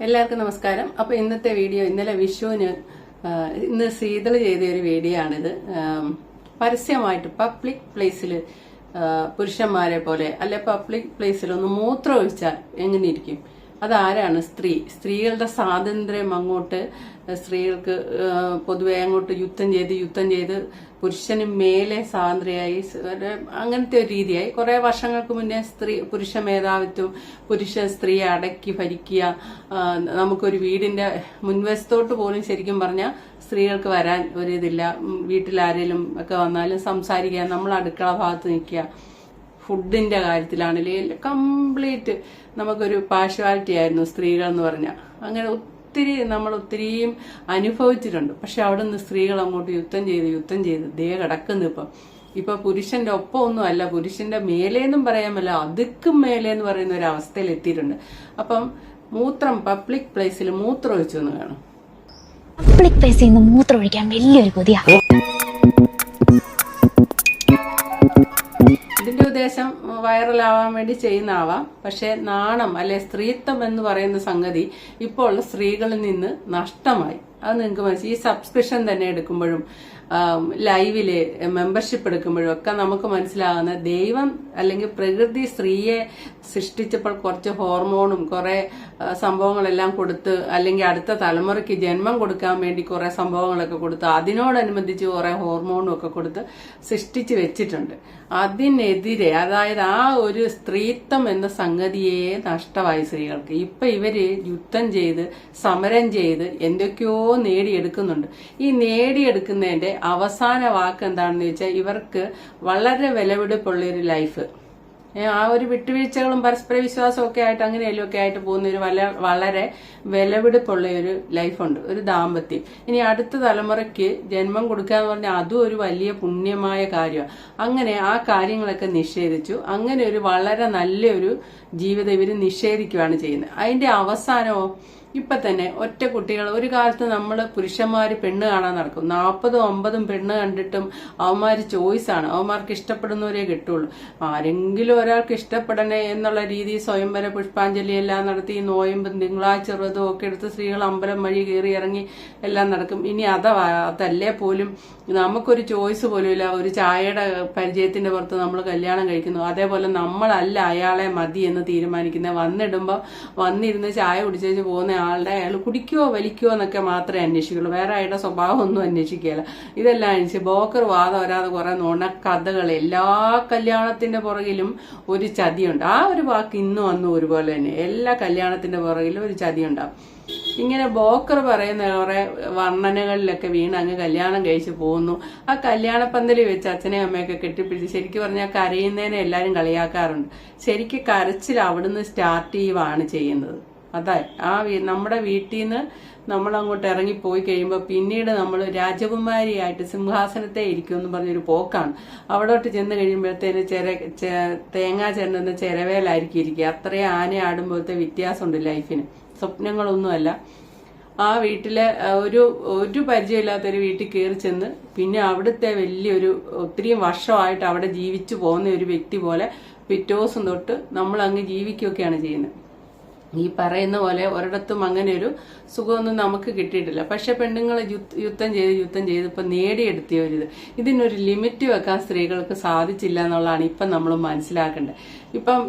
എല്ലാവർക്കും നമസ്കാരം. അപ്പൊ ഇന്നത്തെ വീഡിയോ ഇന്നലെ വിഷുവിന് ഇന്ന് ശീതൾ ചെയ്ത ഒരു വീഡിയോ ആണിത്. പരസ്യമായിട്ട് പബ്ലിക് പ്ലേസിൽ പുരുഷന്മാരെ പോലെ അല്ലെ പബ്ലിക് പ്ലേസിൽ ഒന്ന് മൂത്രം ഒഴിച്ചാൽ എങ്ങനെയിരിക്കും? അതാരാണ്? സ്ത്രീകളുടെ സ്വാതന്ത്ര്യം അങ്ങോട്ട് സ്ത്രീകൾക്ക് പൊതുവെ അങ്ങോട്ട് യുദ്ധം ചെയ്ത് പുരുഷന് മേലെ സ്വാതന്ത്ര്യമായി അങ്ങനത്തെ ഒരു രീതിയായി. കുറെ വർഷങ്ങൾക്ക് മുന്നേ പുരുഷ മേധാവിത്വം, സ്ത്രീയെ അടക്കി ഭരിക്കുക, നമുക്കൊരു വീടിന്റെ മുൻവശത്തോട്ട് പോലും ശരിക്കും പറഞ്ഞാൽ സ്ത്രീകൾക്ക് വരാൻ ഒരിതില്ല. വീട്ടിലാരേലും ഒക്കെ വന്നാലും സംസാരിക്കാൻ, നമ്മൾ അടുക്കള ഭാഗത്ത് നിൽക്കുക, ഫുഡിന്റെ കാര്യത്തിലാണെങ്കിലും കംപ്ലീറ്റ് നമുക്കൊരു പാർഷ്വാലിറ്റി ആയിരുന്നു സ്ത്രീകൾ എന്ന് പറഞ്ഞാൽ. അങ്ങനെ നമ്മൾ ഒത്തിരിയും അനുഭവിച്ചിട്ടുണ്ട്. പക്ഷെ അവിടെ നിന്ന് സ്ത്രീകൾ അങ്ങോട്ട് യുദ്ധം ചെയ്ത് ദേ കിടക്കുന്നു. ഇപ്പൊ പുരുഷന്റെ ഒപ്പം ഒന്നും അല്ല, പുരുഷന്റെ മേലേന്നും പറയാമല്ല, അതുക്കും മേലേന്ന് പറയുന്ന ഒരു അവസ്ഥയിൽ എത്തിയിട്ടുണ്ട്. അപ്പം പബ്ലിക് പ്ലേസിൽ മൂത്രം ഒഴിച്ചു എന്ന് കാണും. പബ്ലിക് പ്ലേസിൽ നിന്ന് മൂത്രം ഒഴിക്കാൻ വലിയൊരു കൊതിയാ. ഇതിന്റെ ഉദ്ദേശം വൈറലാവാൻ വേണ്ടി ചെയ്യുന്നതാവാം. പക്ഷെ നാണം അല്ലെ സ്ത്രീത്വം എന്ന് പറയുന്ന സംഗതി ഇപ്പോൾ ഉള്ള സ്ത്രീകളിൽ നിന്ന് നഷ്ടമായി. അത് നിങ്ങൾക്ക് മനസ്സിലായി. ഈ സബ്സ്ക്രിപ്ഷൻ തന്നെ എടുക്കുമ്പോഴും ലൈവില് മെമ്പർഷിപ്പ് എടുക്കുമ്പോഴും ഒക്കെ നമുക്ക് മനസ്സിലാകുന്ന ദൈവം അല്ലെങ്കിൽ പ്രകൃതി സ്ത്രീയെ സൃഷ്ടിച്ചപ്പോൾ കുറച്ച് ഹോർമോണും കുറെ സംഭവങ്ങളെല്ലാം കൊടുത്ത്, അല്ലെങ്കിൽ അടുത്ത തലമുറയ്ക്ക് ജന്മം കൊടുക്കാൻ വേണ്ടി കുറെ സംഭവങ്ങളൊക്കെ കൊടുത്ത്, അതിനോടനുബന്ധിച്ച് കുറെ ഹോർമോണും ഒക്കെ കൊടുത്ത് സൃഷ്ടിച്ച് വെച്ചിട്ടുണ്ട്. അതിനെതിരെ, അതായത് ആ ഒരു സ്ത്രീത്വം എന്ന സംഗതിയെ നഷ്ടമായി സ്ത്രീകൾക്ക്. ഇപ്പൊ ഇവര് യുദ്ധം ചെയ്ത് സമരം ചെയ്ത് എന്തൊക്കെയോ നേടിയെടുക്കുന്നുണ്ട്. ഈ നേടിയെടുക്കുന്നതിന്റെ അവസാന വാക്ക് എന്താണെന്ന് ചോദിച്ചാൽ, ഇവർക്ക് വളരെ വിലപിടിപ്പുള്ളൊരു ലൈഫ്, ആ ഒരു വിട്ടുവീഴ്ചകളും പരസ്പര വിശ്വാസവും ഒക്കെ ആയിട്ട് അങ്ങനെയല്ലോ ഒക്കെ ആയിട്ട് പോകുന്ന ഒരു വളരെ വിലപിടിപ്പുള്ള ഒരു ലൈഫുണ്ട്, ഒരു ദാമ്പത്യം. ഇനി അടുത്ത തലമുറയ്ക്ക് ജന്മം കൊടുക്കുക എന്ന് പറഞ്ഞാൽ അതും ഒരു വലിയ പുണ്യമായ കാര്യമാണ്. അങ്ങനെ ആ കാര്യങ്ങളൊക്കെ നിഷേധിച്ചു. അങ്ങനെ ഒരു വളരെ നല്ലൊരു ജീവിതം ഇവര് നിഷേധിക്കുകയാണ് ചെയ്യുന്നത്. അതിന്റെ അവസാനമോ ഇപ്പൊ തന്നെ ഒറ്റ കുട്ടികൾ. ഒരു കാലത്ത് നമ്മൾ പുരുഷന്മാര് പെണ്ണ് കാണാൻ നടക്കും. 40-50 പെണ്ണ് കണ്ടിട്ടും അവന്മാര് ചോയ്സാണ്, അവന്മാർക്ക് ഇഷ്ടപ്പെടുന്നവരെ കിട്ടുള്ളൂ. ആരെങ്കിലും ഒരാൾക്ക് ഇഷ്ടപ്പെടണേ എന്നുള്ള രീതി സ്വയംവര പുഷ്പാഞ്ജലി എല്ലാം നടത്തി, നോയമ്പും തിങ്കളാഴ്ച വ്രതവും ഒക്കെ എടുത്ത് സ്ത്രീകൾ അമ്പലം വഴി കയറി ഇറങ്ങി എല്ലാം നടക്കും. ഇനി അതല്ലേ പോലും നമുക്കൊരു ചോയ്സ് പോലും ഇല്ല. ഒരു ചായയുടെ പരിചയത്തിന്റെ പുറത്ത് നമ്മൾ കല്യാണം കഴിക്കുന്നു. അതേപോലെ നമ്മളല്ല അയാളെ മതി എന്ന് തീരുമാനിക്കുന്നത്. വന്നിരുന്ന് ചായ കുടിച്ചേച്ച് പോകുന്ന അയാൾ കുടിക്കുവോ വലിക്കുവോ എന്നൊക്കെ മാത്രമേ അന്വേഷിക്കുള്ളൂ. വേറെ അയാളുടെ സ്വഭാവം ഒന്നും അന്വേഷിക്കുകയില്ല. ഇതെല്ലാം അന്വേഷിച്ച് ബോക്കർ വാദം വരാതെ കുറെ നുണക്കഥകൾ. എല്ലാ കല്യാണത്തിന്റെ പുറകിലും ഒരു ചതിയുണ്ട്. ആ ഒരു വാക്ക് ഇന്നും അന്നും ഒരുപോലെ തന്നെ. എല്ലാ കല്യാണത്തിന്റെ പുറകിലും ഒരു ചതിയുണ്ടാവും. ഇങ്ങനെ ബോക്കർ പറയുന്ന കുറെ വർണ്ണനകളിലൊക്കെ വീണ് അങ്ങ് കല്യാണം കഴിച്ച് പോകുന്നു. ആ കല്യാണപ്പന്തലിൽ വെച്ച് അച്ഛനെയും അമ്മയൊക്കെ കെട്ടിപ്പിടിച്ച് ശരിക്കും പറഞ്ഞാൽ കരയുന്നതിനെ എല്ലാരും കളിയാക്കാറുണ്ട്. ശരിക്കും കരച്ചിൽ അവിടുന്ന് സ്റ്റാർട്ട് ചെയ്യുവാണ് ചെയ്യുന്നത്. അതാ നമ്മുടെ വീട്ടിൽ നിന്ന് നമ്മൾ അങ്ങോട്ട് ഇറങ്ങിപ്പോയി കഴിയുമ്പോൾ പിന്നീട് നമ്മൾ രാജകുമാരിയായിട്ട് സിംഹാസനത്തെ ഇരിക്കും എന്ന് പറഞ്ഞൊരു പോക്കാണ്. അവിടോട്ട് ചെന്ന് കഴിയുമ്പോഴത്തേന് തേങ്ങാ ചെണ്ടുന്ന ചെരവേലായിരിക്കും ഇരിക്കുക. അത്രയും ആന ആടുമ്പോഴത്തെ വ്യത്യാസമുണ്ട് ലൈഫിന്. സ്വപ്നങ്ങളൊന്നുമല്ല. ആ വീട്ടിലെ ഒരു പരിചയമില്ലാത്തൊരു വീട്ടിൽ കയറി ചെന്ന് പിന്നെ അവിടുത്തെ വലിയൊരു ഒത്തിരി വർഷമായിട്ട് അവിടെ ജീവിച്ചു പോകുന്ന ഒരു വ്യക്തി പോലെ പിറ്റേ ദിവസം തൊട്ട് നമ്മൾ അങ്ങ് ജീവിക്കുകയൊക്കെയാണ് ചെയ്യുന്നത്. ഈ പറയുന്ന പോലെ ഒരിടത്തും അങ്ങനെ ഒരു സുഖമൊന്നും നമുക്ക് കിട്ടിയിട്ടില്ല. പക്ഷെ പെണ്ണുങ്ങൾ യുദ്ധം ചെയ്ത് ഇപ്പൊ നേടിയെടുത്തിയ ഒരിത്. ഇതിനൊരു ലിമിറ്റ് വെക്കാൻ സ്ത്രീകൾക്ക് സാധിച്ചില്ല എന്നുള്ളതാണ് ഇപ്പം നമ്മൾ മനസ്സിലാക്കേണ്ടത്. ഇപ്പം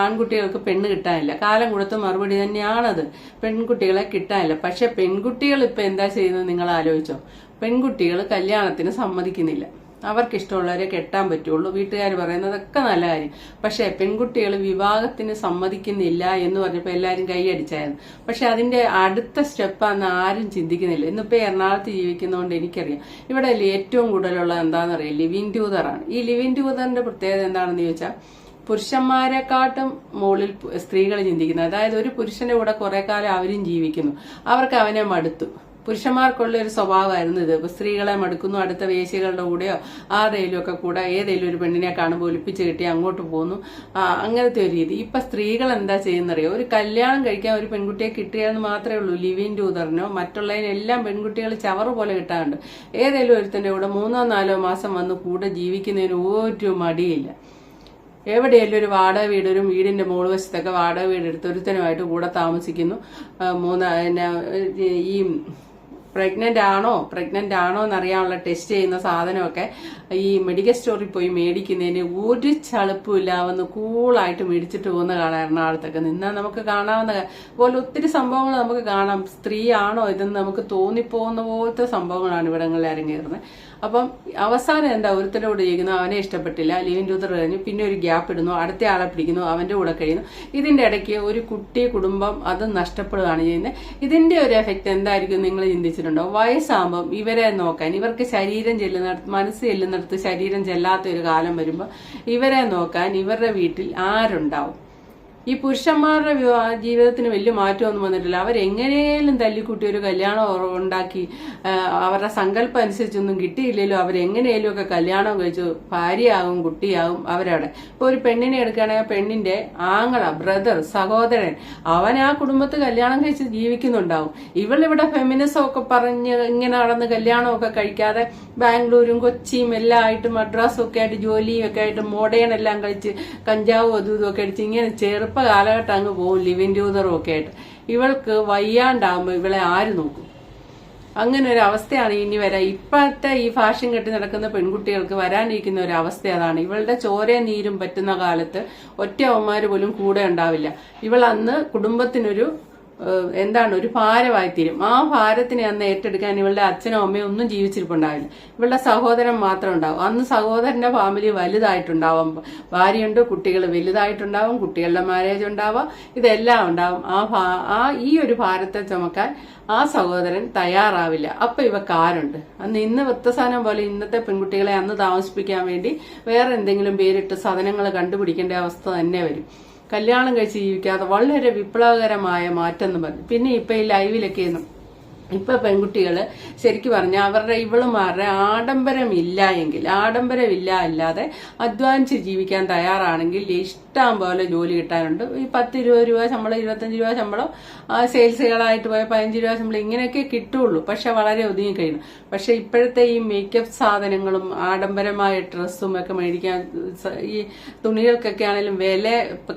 ആൺകുട്ടികൾക്ക് പെണ്ണ് കിട്ടാനില്ല. കാലം കൊടുത്ത മറുപടി തന്നെയാണത്. പെൺകുട്ടികളെ കിട്ടാനില്ല. പക്ഷെ പെൺകുട്ടികൾ ഇപ്പൊ എന്താ ചെയ്യുന്നത് നിങ്ങൾ ആലോചിച്ചോ? പെൺകുട്ടികൾ കല്യാണത്തിന് സമ്മതിക്കുന്നില്ല. അവർക്കിഷ്ടമുള്ളവരെ കെട്ടാൻ പറ്റുള്ളൂ. വീട്ടുകാർ പറയുന്നതൊക്കെ നല്ല കാര്യം. പക്ഷെ പെൺകുട്ടികൾ വിവാഹത്തിന് സമ്മതിക്കുന്നില്ല എന്ന് പറഞ്ഞപ്പോൾ എല്ലാവരും കൈയടിച്ചായിരുന്നു. പക്ഷെ അതിന്റെ അടുത്ത സ്റ്റെപ്പാന്ന് ആരും ചിന്തിക്കുന്നില്ല. ഇന്നിപ്പോ എറണാകുളത്ത് ജീവിക്കുന്നതുകൊണ്ട് എനിക്കറിയാം. ഇവിടെ ഏറ്റവും കൂടുതലുള്ള എന്താണെന്നറിയാം, ലിവിങ് ട്യൂതറാണ്. ഈ ലിവിങ് ട്യൂതറിന്റെ പ്രത്യേകത എന്താണെന്ന് ചോദിച്ചാൽ, പുരുഷന്മാരെക്കാട്ടും മുകളിൽ സ്ത്രീകൾ ചിന്തിക്കുന്നത്. അതായത് ഒരു പുരുഷന്റെ കൂടെ കുറെ കാലം അവരും ജീവിക്കുന്നു, അവർക്ക് അവനെ മടുത്തു. പുരുഷന്മാർക്കുള്ള ഒരു സ്വഭാവമായിരുന്നു ഇത്. സ്ത്രീകളെ മടുക്കുന്നു, അടുത്ത വേശ്യകളുടെ കൂടെയോ ആരുടെയിലും ഒക്കെ കൂടെ ഏതെങ്കിലും ഒരു പെണ്ണിനെ കാണുമ്പോൾ ഒലിപ്പിച്ച് കിട്ടി അങ്ങോട്ട് പോകുന്നു. അങ്ങനത്തെ ഒരു രീതി. ഇപ്പൊ സ്ത്രീകൾ എന്താ ചെയ്യുന്നറിയോ? ഒരു കല്യാണം കഴിക്കാൻ ഒരു പെൺകുട്ടിയെ കിട്ടുകയെന്ന് മാത്രമേ ഉള്ളൂ. ലിവിങ് ട്യൂതറിനോ മറ്റുള്ളതിനെല്ലാം പെൺകുട്ടികൾ ചവറ് പോലെ കിട്ടാറുണ്ട്. ഏതെങ്കിലും ഒരുത്തന്റെ കൂടെ 3-4 മാസം വന്ന് കൂടെ ജീവിക്കുന്നതിന് ഒരു മടിയില്ല. എവിടെയെങ്കിലും ഒരു വാടക വീട്, ഒരു വീടിന്റെ മോള് വശത്തൊക്കെ വാടക വീട് എടുത്ത് ഒരുത്തനുമായിട്ട് കൂടെ താമസിക്കുന്നു. ഈ പ്രഗ്നന്റ് ആണോ എന്നറിയാനുള്ള ടെസ്റ്റ് ചെയ്യുന്ന സാധനമൊക്കെ ഈ മെഡിക്കൽ സ്റ്റോറിൽ പോയി മേടിക്കുന്നതിന് ഒരു ചളുപ്പുമില്ല, വന്ന് കൂളായിട്ട് മേടിച്ചിട്ട് പോകുന്ന കാണാം. എറണാകുളത്തൊക്കെ നിന്നാൽ നമുക്ക് കാണാവുന്ന പോലെ ഒത്തിരി സംഭവങ്ങൾ നമുക്ക് കാണാം. സ്ത്രീ ആണോ ഇതെന്ന് നമുക്ക് തോന്നിപ്പോകുന്ന പോലത്തെ സംഭവങ്ങളാണ് ഇവിടങ്ങളിൽ അരങ്ങേറുന്നത്. അപ്പം അവസാനം എന്താ, ഒരുത്തരോട് ചെയ്യുന്നു, അവനെ ഇഷ്ടപ്പെട്ടില്ല, ലിവിൻ ടൂതർ കഴിഞ്ഞു, പിന്നെ ഒരു ഗ്യാപ്പ് ഇടുന്നു, അടുത്ത ആളെ പിടിക്കുന്നു, അവന്റെ കൂടെ കഴിയുന്നു. ഇതിന്റെ ഇടയ്ക്ക് ഒരു കുട്ടി, കുടുംബം അത് നഷ്ടപ്പെടുകയാണ് ചെയ്യുന്നത്. ഇതിന്റെ ഒരു എഫക്ട് എന്തായിരിക്കും നിങ്ങൾ ചിന്തിച്ചിട്ടുണ്ടോ? വയസ്സാകുമ്പം ഇവരെ നോക്കാൻ, ഇവർക്ക് ശരീരം ചെല്ലുന്നിടത്ത്, മനസ്സ് ചെല്ലുന്നിടത്ത് ശരീരം ചെല്ലാത്ത ഒരു കാലം വരുമ്പോൾ ഇവരെ നോക്കാൻ ഇവരുടെ വീട്ടിൽ ആരുണ്ടാവും? ഈ പുരുഷന്മാരുടെ ജീവിതത്തിന് വലിയ മാറ്റമൊന്നും വന്നിട്ടില്ല. അവരെങ്ങനെയും തല്ലിക്കുട്ടി ഒരു കല്യാണം ഉണ്ടാക്കി, അവരുടെ സങ്കല്പം അനുസരിച്ചൊന്നും കിട്ടിയില്ലല്ലോ, അവരെങ്ങനെയും ഒക്കെ കല്യാണം കഴിച്ചു, ഭാര്യയാകും, കുട്ടിയാകും അവരവിടെ. ഇപ്പൊ ഒരു പെണ്ണിനെ എടുക്കുകയാണെങ്കിൽ പെണ്ണിന്റെ ആങ്ങള, ബ്രദർ, സഹോദരൻ, അവൻ ആ കുടുംബത്ത് കല്യാണം കഴിച്ച് ജീവിക്കുന്നുണ്ടാവും. ഇവളിവിടെ ഫെമിനിസം ഒക്കെ പറഞ്ഞ് ഇങ്ങനെ നടന്ന് കല്യാണമൊക്കെ കഴിക്കാതെ ബാംഗ്ലൂരും കൊച്ചിയും എല്ലാം ആയിട്ട് മദ്രാസും ഒക്കെ ആയിട്ട് ജോലിയും ഒക്കെ ആയിട്ട് മോഡേൺ എല്ലാം കഴിച്ച് കഞ്ചാവും അതും ഇതും ഒക്കെ അടിച്ച് ഇങ്ങനെ കാലഘട്ടം അങ്ങ് പോകും, ലിവിൻ ടൂതറും ഒക്കെ ആയിട്ട്. ഇവൾക്ക് വയ്യാണ്ടാവുമ്പോ ഇവളെ ആര് നോക്കും? അങ്ങനെ ഒരു അവസ്ഥയാണ് ഇനി വരാം. ഇപ്പോഴത്തെ ഈ ഫാഷൻ കെട്ടി നടക്കുന്ന പെൺകുട്ടികൾക്ക് വരാനിരിക്കുന്ന ഒരു അവസ്ഥ അതാണ്. ഇവളുടെ ചോരയും നീരും പറ്റുന്ന കാലത്ത് ഒറ്റ അവന്മാര് പോലും കൂടെ ഉണ്ടാവില്ല. ഇവൾ അന്ന് കുടുംബത്തിനൊരു ഒരു ഭാരമായി തീരും. ആ ഭാരത്തിനെ അന്ന് ഏറ്റെടുക്കാൻ ഇവളുടെ അച്ഛനോ അമ്മയോ ഒന്നും ജീവിച്ചിരിപ്പുണ്ടാവില്ല. ഇവളുടെ സഹോദരൻ മാത്രം ഉണ്ടാവും. അന്ന് സഹോദരന്റെ ഫാമിലി വലുതായിട്ടുണ്ടാവും, ഭാര്യയുണ്ട്, കുട്ടികൾ വലുതായിട്ടുണ്ടാവും, കുട്ടികളുടെ മാരേജ് ഉണ്ടാവാം, ഇതെല്ലാം ഉണ്ടാവും. ഈ ഒരു ഭാരത്തെ ചുമക്കാൻ ആ സഹോദരൻ തയ്യാറാവില്ല. അപ്പൊ ഇവക്കാരുണ്ട്? അന്ന് ഇന്ന് വൃത്തസാനം പോലെ ഇന്നത്തെ പെൺകുട്ടികളെ അന്ന് താമസിപ്പിക്കാൻ വേണ്ടി വേറെ എന്തെങ്കിലും പേരിട്ട് സാധനങ്ങൾ കണ്ടുപിടിക്കേണ്ട അവസ്ഥ തന്നെ വരും. കല്യാണം കഴിച്ച് ജീവിക്കാതെ വളരെ വിപ്ലവകരമായ മാറ്റം എന്ന് പറഞ്ഞു. പിന്നെ ഇപ്പൊ ഈ ലൈവിലൊക്കെ ഇപ്പൊ പെൺകുട്ടികള് ശരിക്കും പറഞ്ഞാൽ ഇവളുമാരുടെ ആഡംബരമില്ല അല്ലാതെ അധ്വാനിച്ച് ജീവിക്കാൻ തയ്യാറാണെങ്കിൽ ഇഷ്ടം പോലെ ജോലി കിട്ടാനുണ്ട്. ഈ 10-20 രൂപ ശമ്പളം, 25 രൂപ ശമ്പളം, സെയിൽസുകളായിട്ട് പോയ 15 രൂപ ശമ്പളം, ഇങ്ങനെയൊക്കെ കിട്ടുള്ളൂ. പക്ഷെ വളരെ ഒതുങ്ങി കഴിയണം. പക്ഷെ ഇപ്പോഴത്തെ ഈ മേക്കപ്പ് സാധനങ്ങളും ആഡംബരമായ ഡ്രസ്സും ഒക്കെ മേടിക്കാൻ, ഈ തുണികൾക്കൊക്കെ ആണെങ്കിലും വില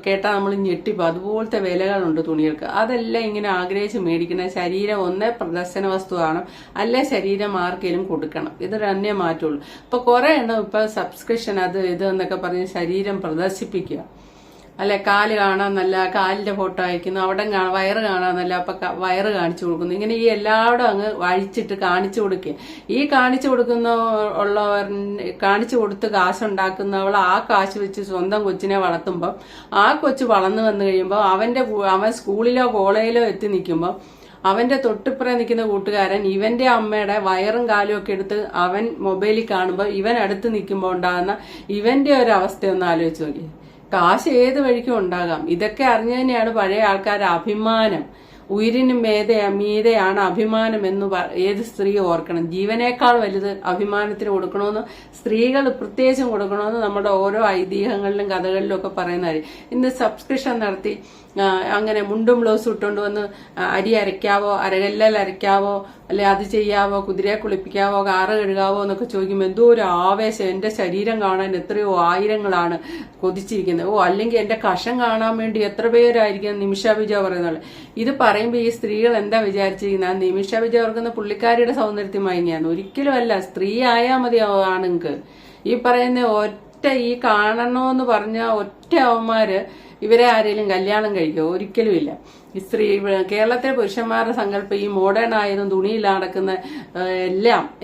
കേട്ടാൽ നമ്മൾ ഞെട്ടിപ്പോ. അതുപോലത്തെ വിലകളുണ്ട് തുണികൾക്ക്. അതെല്ലാം ഇങ്ങനെ ആഗ്രഹിച്ച് മേടിക്കുന്ന ശരീരം പ്രദർശന വസ്തുവാണ്, അല്ലെ ശരീരം ആർക്കെങ്കിലും കൊടുക്കണം. ഇത് തന്നെ മാറ്റുള്ളൂ. ഇപ്പൊ കുറെ എണ്ണം ഇപ്പൊ സബ്സ്ക്രിപ്ഷൻ അത് ഇത് എന്നൊക്കെ പറഞ്ഞ് ശരീരം പ്രദർശിപ്പിക്കുക, അല്ലെ കാല് കാണാന്നല്ല, കാലിന്റെ ഫോട്ടോ അയക്കുന്നു, അവിടെ വയറ് കാണാന്നല്ല, അപ്പൊ വയറ് കാണിച്ചു കൊടുക്കുന്നു. ഇങ്ങനെ ഈ എല്ലാവരും അങ്ങ് വഴിച്ചിട്ട് കാണിച്ചു കൊടുക്കുക. ഈ കാണിച്ചു കൊടുത്ത് കാശുണ്ടാക്കുന്നവൾ ആ കാശ് വെച്ച് സ്വന്തം കൊച്ചിനെ വളർത്തുമ്പോൾ ആ കൊച്ചു വളർന്നു വന്നു കഴിയുമ്പോൾ അവൻ സ്കൂളിലോ കോളേജിലോ എത്തി നിൽക്കുമ്പോൾ അവന്റെ തൊട്ടിപ്പുറ നിൽക്കുന്ന കൂട്ടുകാരൻ ഇവന്റെ അമ്മയുടെ വയറും കാലും ഒക്കെ എടുത്ത് അവൻ മൊബൈലിൽ കാണുമ്പോൾ ഇവൻ അടുത്ത് നിൽക്കുമ്പോൾ ഉണ്ടാകുന്ന ഇവന്റെ ഒരു അവസ്ഥയൊന്ന് ആലോചിച്ച് നോക്കി. കാശ് ഏത് വഴിക്കും ഉണ്ടാകാം. ഇതൊക്കെ അറിഞ്ഞു തന്നെയാണ് പഴയ ആൾക്കാരുടെ അഭിമാനം. ഉയിരിനും മീതെയാണ് അഭിമാനം എന്ന് ഏത് സ്ത്രീ ഓർക്കണം. ജീവനേക്കാൾ വലുത് അഭിമാനത്തിന് കൊടുക്കണമെന്ന്, സ്ത്രീകൾ പ്രത്യേകിച്ചും കൊടുക്കണമെന്ന് നമ്മുടെ ഓരോ ഐതിഹ്യങ്ങളിലും കഥകളിലും ഒക്കെ പറയുന്ന കാര്യം. ഇന്ന് സബ്സ്ക്രിപ്ഷൻ നടത്തി അങ്ങനെ മുണ്ടും ബ്ലൗസും ഇട്ടുകൊണ്ട് വന്ന് അരി അരയ്ക്കാവോ, അരകല്ലൽ അരയ്ക്കാവോ, അല്ലെ അത് ചെയ്യാവോ, കുതിരയെ കുളിപ്പിക്കാവോ, കാറ് കഴുകാവോ എന്നൊക്കെ ചോദിക്കുമ്പോൾ എന്തോ ഒരു ആവേശം. എന്റെ ശരീരം കാണാൻ എത്രയോ ആയിരങ്ങളാണ് കൊതിച്ചിരിക്കുന്നത്. അല്ലെങ്കിൽ എന്റെ കഷം കാണാൻ വേണ്ടി എത്ര പേരായിരിക്കും നിമിഷ വിജയ പറയുന്നത്. ഇത് പറയുമ്പോൾ ഈ സ്ത്രീകൾ എന്താ വിചാരിച്ചിരിക്കുന്നത്? നിമിഷ വിജയ ഓർക്കുന്ന പുള്ളിക്കാരിയുടെ സൗന്ദര്യത്തിൽ മയങ്ങിയാണ്. ഒരിക്കലും അല്ല. സ്ത്രീ ആയാൽ മതി ആണുങ്ങൾക്ക്. ഈ പറയുന്ന ഈ കാണണമെന്ന് പറഞ്ഞ ഒറ്റ അവന്മാര് ഇവരെ ആരെങ്കിലും കല്യാണം കഴിക്കുമോ? ഒരിക്കലും ഇല്ല. ഈ കേരളത്തിലെ പുരുഷന്മാരുടെ സങ്കല്പം ഈ മോഡേൺ ആയതും തുണിയിൽ നടക്കുന്ന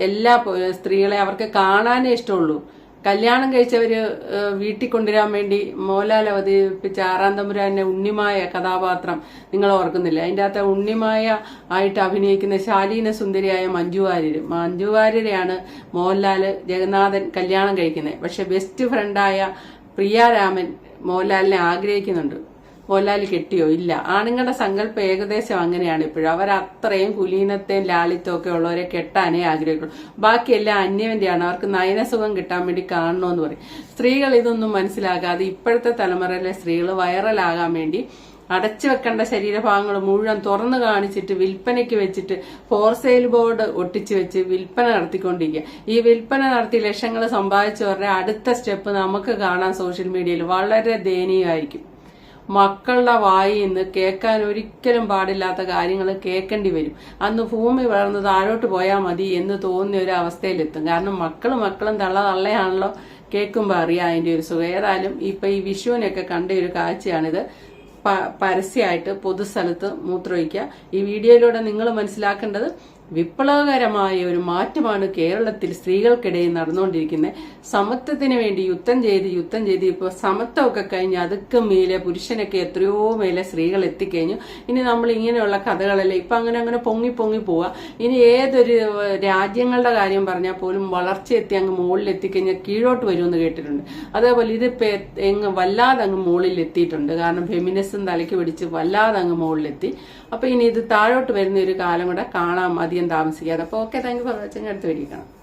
എല്ലാ സ്ത്രീകളെ അവർക്ക് കാണാനേ ഇഷ്ടമുള്ളൂ. കല്യാണം കഴിച്ചവര് വീട്ടിൽ കൊണ്ടുവരാൻ വേണ്ടി മോഹൻലാൽ അവതരിപ്പിച്ച 6-ാം തമ്പുരാന്റെ ഉണ്ണിമായ കഥാപാത്രം നിങ്ങൾ ഓർക്കുന്നില്ല? അതിന്റെ അകത്ത് ഉണ്ണിമായ ആയിട്ട് അഭിനയിക്കുന്ന ശാലീന സുന്ദരിയായ മഞ്ജു വാര്യരെയാണ് മോഹൻലാൽ ജഗന്നാഥൻ കല്യാണം കഴിക്കുന്നത്. പക്ഷെ ബെസ്റ്റ് ഫ്രണ്ടായ പ്രിയാരാമൻ മോഹൻലാലിനെ ആഗ്രഹിക്കുന്നുണ്ട്. മോഹൻലാൽ കെട്ടിയോ? ഇല്ല. ആണുങ്ങളുടെ സങ്കല്പം ഏകദേശം അങ്ങനെയാണ് ഇപ്പോഴും. അവരത്രയും കുലീനത്തെയും ലാളിത്യവും ഒക്കെ ഉള്ളവരെ കെട്ടാനേ ആഗ്രഹിക്കുള്ളൂ. ബാക്കിയെല്ലാം അന്യവന്റെയാണ്. അവർക്ക് നയനസുഖം കിട്ടാൻ വേണ്ടി കാണണമെന്ന് പറയും. സ്ത്രീകൾ ഇതൊന്നും മനസ്സിലാക്കാതെ ഇപ്പോഴത്തെ തലമുറയിലെ സ്ത്രീകൾ വൈറലാകാൻ വേണ്ടി അടച്ചു വെക്കേണ്ട ശരീരഭാഗങ്ങൾ മുഴുവൻ തുറന്നു കാണിച്ചിട്ട് വിൽപ്പനയ്ക്ക് വെച്ചിട്ട് ഫോർ സെയിൽ ബോർഡ് ഒട്ടിച്ചു വെച്ച് വിൽപ്പന നടത്തിക്കൊണ്ടിരിക്കുക. ഈ വിൽപ്പന നടത്തി ലക്ഷങ്ങൾ സമ്പാദിച്ചവരുടെ അടുത്ത സ്റ്റെപ്പ് നമുക്ക് കാണാൻ സോഷ്യൽ മീഡിയയിൽ വളരെ ദയനീയമായിരിക്കും. മക്കളുടെ വായിൽ നിന്ന് കേൾക്കാൻ ഒരിക്കലും പാടില്ലാത്ത കാര്യങ്ങൾ കേൾക്കേണ്ടി വരും. അന്ന് ഭൂമി വളർന്ന് താഴോട്ട് പോയാൽ മതി എന്ന് തോന്നിയ ഒരു അവസ്ഥയിലെത്തും. കാരണം മക്കളും തള്ളയാണല്ലോ, കേൾക്കുമ്പോൾ അറിയാം അതിന്റെ ഒരു സുഖം. ഏതായാലും ഇപ്പൊ ഈ വിഷുവിനൊക്കെ കണ്ട ഒരു കാഴ്ചയാണിത്. പരസ്യമായിട്ട് പൊതുസ്ഥലത്ത് മൂത്രമൊഴിക്കുക. ഈ വീഡിയോയിലൂടെ നിങ്ങൾ മനസ്സിലാക്കേണ്ടത് വിപ്ലവകരമായ ഒരു മാറ്റമാണ് കേരളത്തിൽ സ്ത്രീകൾക്കിടയിൽ നടന്നുകൊണ്ടിരിക്കുന്നത്. സമത്വത്തിന് വേണ്ടി യുദ്ധം ചെയ്ത് ഇപ്പൊ സമത്വമൊക്കെ കഴിഞ്ഞ് അതൊക്കെ മേലെ പുരുഷനൊക്കെ എത്രയോ മേലെ സ്ത്രീകൾ എത്തിക്കഴിഞ്ഞു. ഇനി നമ്മൾ ഇങ്ങനെയുള്ള കഥകളല്ലേ ഇപ്പൊ അങ്ങനെ പൊങ്ങി പോവാ. ഇനി ഏതൊരു രാജ്യങ്ങളുടെ കാര്യം പറഞ്ഞാൽ പോലും വളർച്ച എത്തി അങ്ങ് മുകളിൽ എത്തിക്കഴിഞ്ഞാൽ കീഴോട്ട് വരുമെന്ന് കേട്ടിട്ടുണ്ട്. അതേപോലെ ഇതിപ്പോ വല്ലാതെ അങ്ങ് മുകളിൽ എത്തിയിട്ടുണ്ട്. കാരണം ഫെമിനിസം തലയ്ക്ക് പിടിച്ച് വല്ലാതെ അങ്ങ് മുകളിലെത്തി. അപ്പൊ ഇനി ഇത് താഴോട്ട് വരുന്ന ഒരു കാലം കൂടെ കാണാൻ അധികം താമസിക്കാതെ. അപ്പൊ okay, thank you for watching. അടുത്ത വീഡിയോ കാണാം.